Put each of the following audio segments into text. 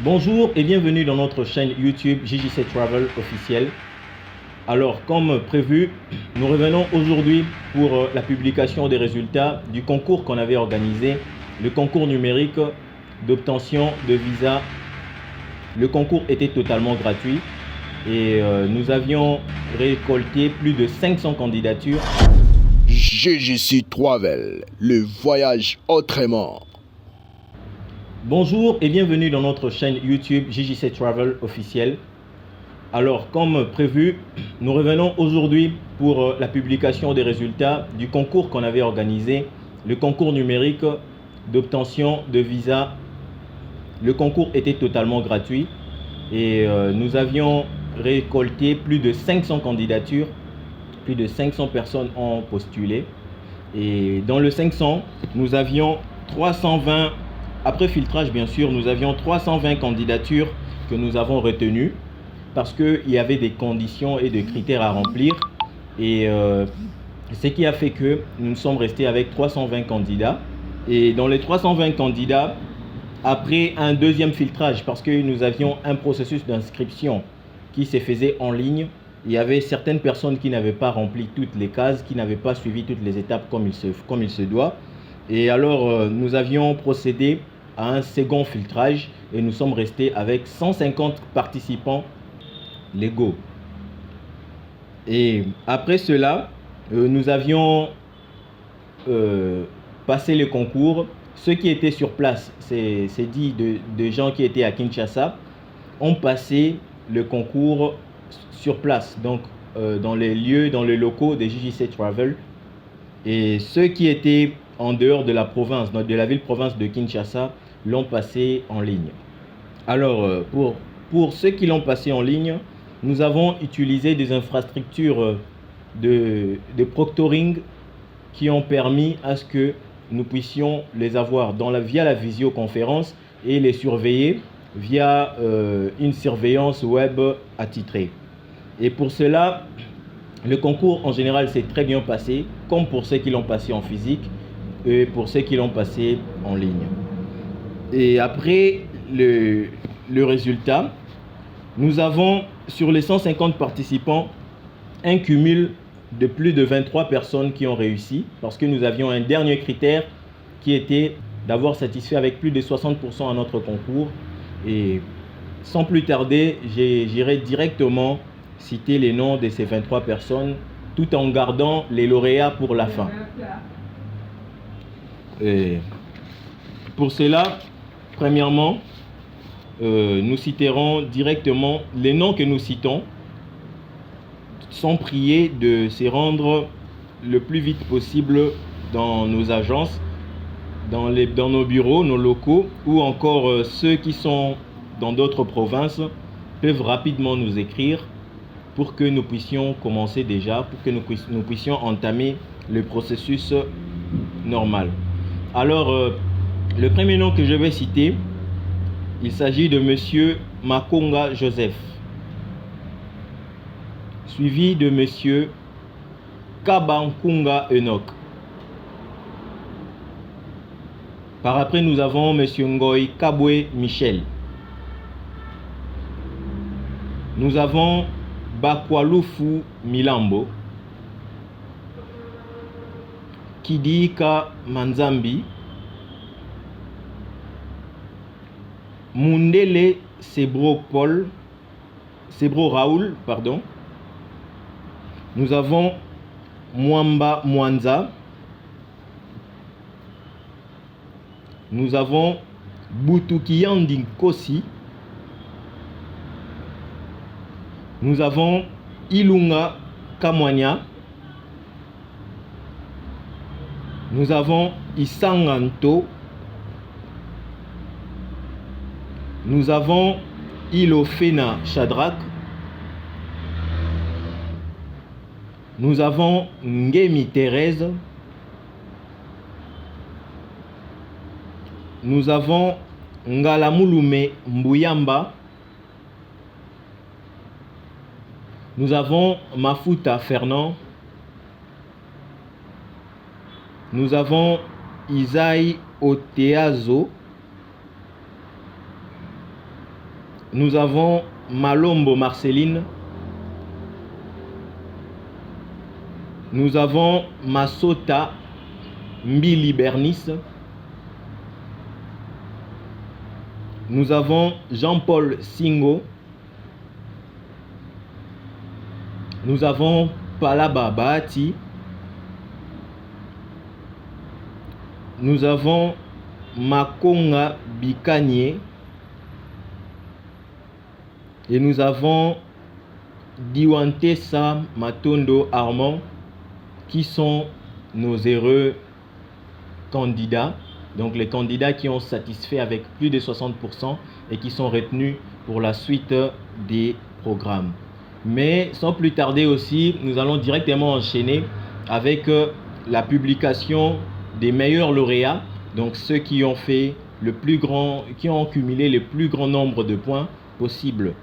Bonjour et bienvenue dans notre chaîne YouTube JJC Travel officiel. Alors comme prévu, nous revenons aujourd'hui pour la publication des résultats du concours qu'on avait organisé, le concours numérique d'obtention de visa. Le concours était totalement gratuit et nous avions récolté plus de 500 candidatures. JJC Travel, le voyage autrement. Bonjour et bienvenue dans notre chaîne YouTube JJC Travel officiel. Alors comme prévu, nous revenons aujourd'hui pour la publication des résultats du concours qu'on avait organisé, le concours numérique d'obtention de visa. Le concours était totalement gratuit et nous avions récolté plus de 500 candidatures. Plus de 500 personnes ont postulé. Et dans le 500, nous avions 320, après filtrage bien sûr, nous avions 320 candidatures que nous avons retenues parce qu'il y avait des conditions et des critères à remplir. Et ce qui a fait que nous sommes restés avec 320 candidats. Et dans les 320 candidats, après un deuxième filtrage, parce que nous avions un processus d'inscription qui se faisait en ligne, il y avait certaines personnes qui n'avaient pas rempli toutes les cases, qui n'avaient pas suivi toutes les étapes comme il se doit. Et alors, nous avions procédé à un second filtrage et nous sommes restés avec 150 participants légaux. Et après cela, nous avions passé le concours. Ceux qui étaient sur place, c'est dit de gens qui étaient à Kinshasa, ont passé le concours sur place, donc dans les lieux, dans les locaux de JJC Travel. Et ceux qui étaient en dehors de la province, de la ville-province de Kinshasa, l'ont passé en ligne. Alors, pour ceux qui l'ont passé en ligne, nous avons utilisé des infrastructures de proctoring qui ont permis à ce que nous puissions les avoir via la visioconférence et les surveiller via une surveillance web attitrée. Et pour cela, le concours en général s'est très bien passé, comme pour ceux qui l'ont passé en physique et pour ceux qui l'ont passé en ligne. Et après le résultat, nous avons sur les 150 participants un cumul de plus de 23 personnes qui ont réussi, parce que nous avions un dernier critère qui était d'avoir satisfait avec plus de 60% à notre concours. Et sans plus tarder, j'irai directement citer les noms de ces 23 personnes tout en gardant les lauréats pour la fin. Et pour cela, premièrement, nous citerons directement les noms que nous citons, sont priés de se rendre le plus vite possible dans nos agences, dans nos bureaux, nos locaux, ou encore ceux qui sont dans d'autres provinces peuvent rapidement nous écrire pour que nous puissions commencer déjà, pour que nous puissions entamer le processus normal. Alors, le premier nom que je vais citer, il s'agit de Monsieur Makonga Joseph, suivi de Monsieur Kabankunga Enoch. Par après, nous avons Monsieur Ngoy Kabwe Michel. Nous avons Bakwalufu Milambo, Kidika Manzambi, Mundele Sebro Raoul, pardon. Nous avons Mwamba Mwanza. Nous avons Boutoukiyandi Kosi. Nous avons Ilunga Kamwanya. Nous avons Isanganto. Nous avons Ilofena Shadrach. Nous avons Ngemi Thérèse. Nous avons Ngalamulume Mbuyamba. Nous avons Mafuta Fernand. Nous avons Isaïe Oteazo. Nous avons Malombo Marceline. Nous avons Masota Mbili Bernice. Nous avons Jean-Paul Singo. Nous avons Palaba Bahati. Nous avons Makonga Bikanye. Et nous avons Diwantesa Matondo Armand, qui sont nos heureux candidats. Donc les candidats qui ont satisfait avec plus de 60% et qui sont retenus pour la suite des programmes. Mais sans plus tarder aussi, nous allons directement enchaîner avec la publication des meilleurs lauréats, donc ceux qui ont fait le plus grand, qui ont cumulé le plus grand nombre de points possible.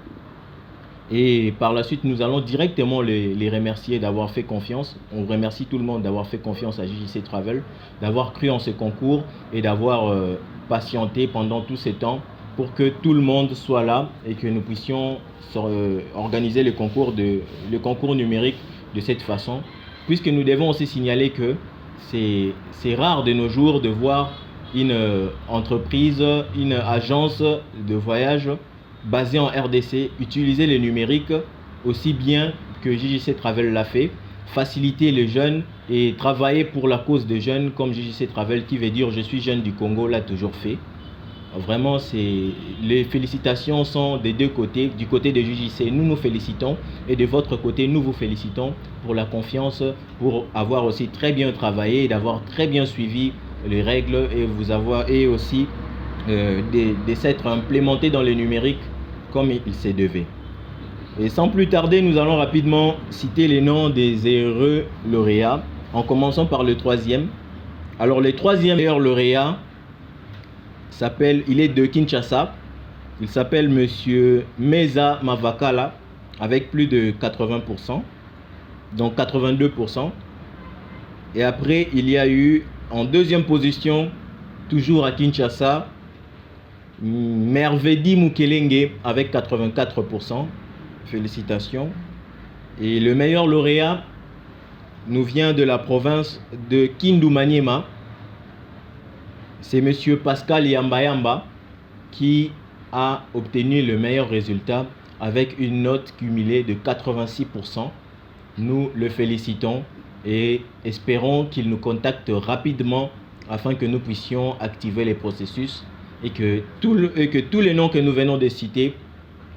Et par la suite, nous allons directement les remercier d'avoir fait confiance. On remercie tout le monde d'avoir fait confiance à JJC Travel, d'avoir cru en ce concours et d'avoir patienté pendant tous ces temps pour que tout le monde soit là et que nous puissions organiser le concours numérique de cette façon. Puisque nous devons aussi signaler que c'est rare de nos jours de voir une entreprise, une agence de voyage basée en RDC utiliser le numérique aussi bien que JJC Travel l'a fait, faciliter les jeunes et travailler pour la cause des jeunes comme JJC Travel, qui veut dire je suis jeune du Congo, l'a toujours fait. Vraiment, les félicitations sont des deux côtés. Du côté de JJC, nous nous félicitons et de votre côté, nous vous félicitons pour la confiance, pour avoir aussi très bien travaillé et d'avoir très bien suivi les règles et aussi de s'être implémenté dans le numérique comme il se devait. Et sans plus tarder, nous allons rapidement citer les noms des heureux lauréats, en commençant par le troisième. Alors le troisième meilleur lauréat il est de Kinshasa, il s'appelle Monsieur Meza Mavakala avec plus de 80%, donc 82%. Et après, il y a eu en deuxième position, toujours à Kinshasa, Mervedi Mukelenge avec 84%. Félicitations. Et le meilleur lauréat nous vient de la province de Kindu Maniema. C'est Monsieur Pascal Yamba qui a obtenu le meilleur résultat avec une note cumulée de 86%. Nous le félicitons et espérons qu'il nous contacte rapidement afin que nous puissions activer les processus et que tous les noms que nous venons de citer,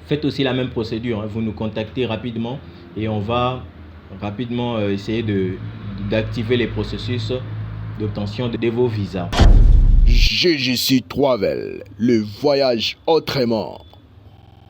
faites aussi la même procédure. Vous nous contactez rapidement et on va rapidement essayer d'activer les processus d'obtention de vos visas. JJC Travel, le voyage autrement.